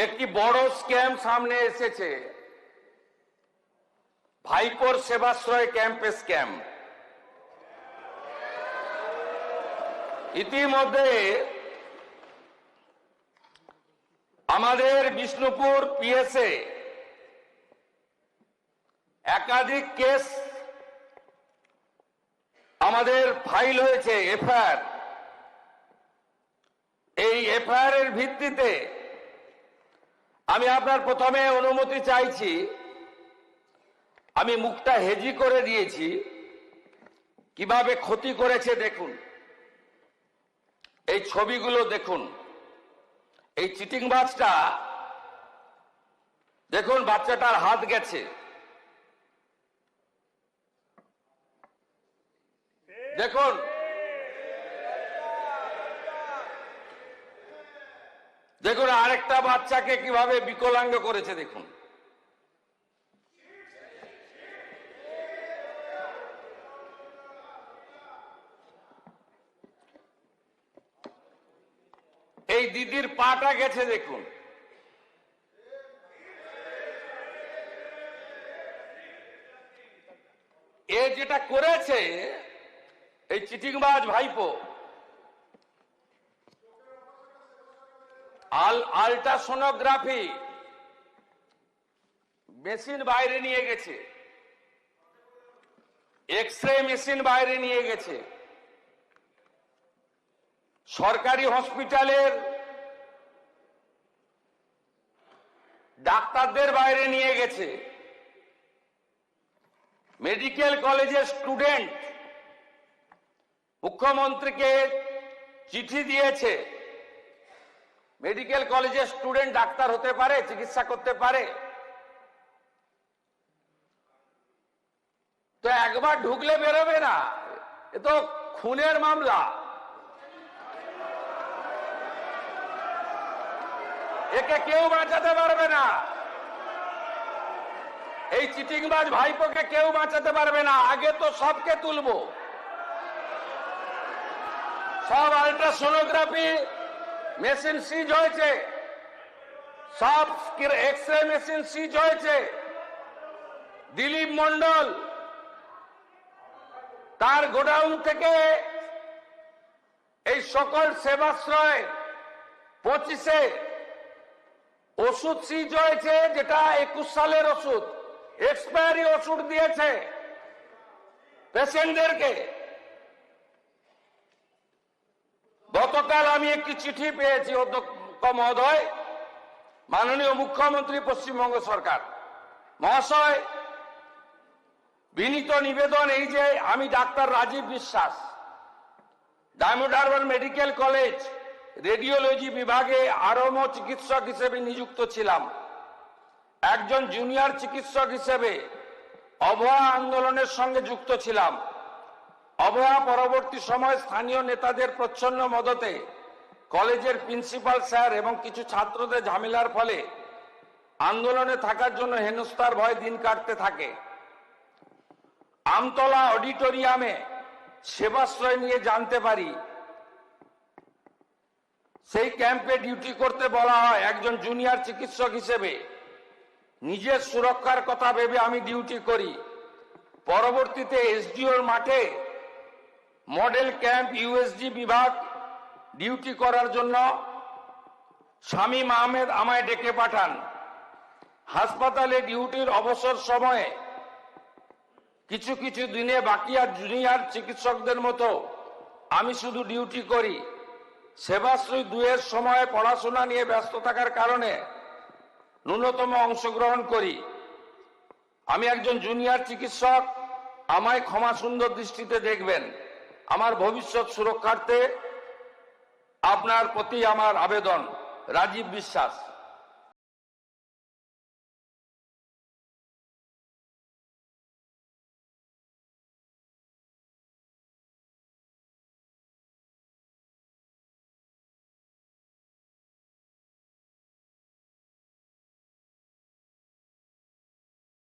একটি বড় স্ক্যাম সামনে এসেছে, ভাইপোর সেবাশ্রয় ক্যাম্পে স্ক্যাম। ইতিমধ্যে আমাদের বিষ্ণুপুর পিএসএ একাধিক কেস আমাদের ফাইল হয়েছে, এফআইআর। এই এফআইআর এর ভিত্তিতে আমি আপনার প্রথমে অনুমতি চাইছি, আমি মুখটা হেজি করে দিয়েছি, কিভাবে ক্ষতি করেছে দেখুন। এই ছবিগুলো দেখুন, এই চিটিংবাজটা দেখুন, বাচ্চাটার হাত গেছে, দেখুন দেখুন আরেকটা বাচ্চাকে কিভাবে বিকলাঙ্গ করেছে দেখুন। এই দিদির পাটা গেছে দেখুন। এ যেটা করেছে এই চিটিংবাজ ভাইপো, আল্ট্রাসোনোগ্রাফি মেশিন বাইরে নিয়ে গেছে, এক্সরে মেশিন বাইরে নিয়ে গেছে, সরকারি হসপিটালের ডাক্তারদের বাইরে নিয়ে গেছে, মেডিকেল কলেজের স্টুডেন্ট মুখ্যমন্ত্রীকে চিঠি দিয়েছে। মেডিকেল কলেজের স্টুডেন্ট ডাক্তার হতে পারে, চিকিৎসা করতে পারে? তো একবার ঢুকলে বেরোবে না, এ তো খুনের মামলা। একে কেউ বাঁচাতে পারবে না, এই চিটিংবাজ ভাইপোকে কেউ বাঁচাতে পারবে না। আগে তো সবকে তুলবো, সব আল্ট্রাসোনোগ্রাফি মেশিন সিজ হয়েছে, সব এক্সরে মেশিন সিজ হয়েছে। দিলীপ মন্ডল তার গোডাউন থেকে এই সকল সেবাশ্রয় 25-এ ওষুধ সিজ হয়েছে, যেটা 21 সালের ওষুধ, এক্সপায়ারি ওষুধ দিয়েছে পেশেন্টদেরকে। গতকাল আমি একটি চিঠি পেয়েছি অধ্যক্ষ মহোদয়, মাননীয় মুখ্যমন্ত্রী পশ্চিমবঙ্গ সরকার মহাশয়, বিনীত নিবেদন এই যে আমি ডাক্তার রাজীব বিশ্বাস diamond Harbour medical college radiology বিভাগে আরম্ভ চিকিৎসক হিসেবে নিযুক্ত ছিলাম। একজন জুনিয়র চিকিৎসক হিসেবে অভয়া আন্দোলনের সঙ্গে যুক্ত ছিলাম। অভয়া পরবর্তী সময় স্থানীয় নেতাদের প্রচ্ছন্ন মদতে কলেজের প্রিন্সিপাল স্যার এবং কিছু ছাত্রদের ঝামেলার ফলে আন্দোলনে থাকার জন্য হেনস্থার ভয় দিন কাটতে থাকে। আমতলা অডিটোরিয়ামে সেবাশ্রয় নিয়ে জানতে পারি, সেই ক্যাম্পে ডিউটি করতে বলা হয়। একজন জুনিয়র চিকিৎসক হিসেবে নিজের সুরক্ষার কথা ভেবে আমি ডিউটি করি। পরবর্তীতে এসডিওর মাঠে মডেল ক্যাম্প ইউএসজি বিভাগ ডিউটি করার জন্য শামীম আহমেদ আমায় ডেকে পাঠান। হাসপাতালে ডিউটির অবসর সময়ে কিছু কিছু দিনে বাকি আর জুনিয়র চিকিৎসকদের মতো আমি শুধু ডিউটি করি। সেবাশ্রয় 2-এর সময় পড়াশোনা নিয়ে ব্যস্ত থাকার কারণে ন্যূনতম অংশগ্রহণ করি। আমি একজন জুনিয়র চিকিৎসক, আমায় ক্ষমা সুন্দর দৃষ্টিতে দেখবেন। আমার ভবিষ্যৎ সুরক্ষার্থে আপনার প্রতি আমার আবেদন। রাজীব বিশ্বাস।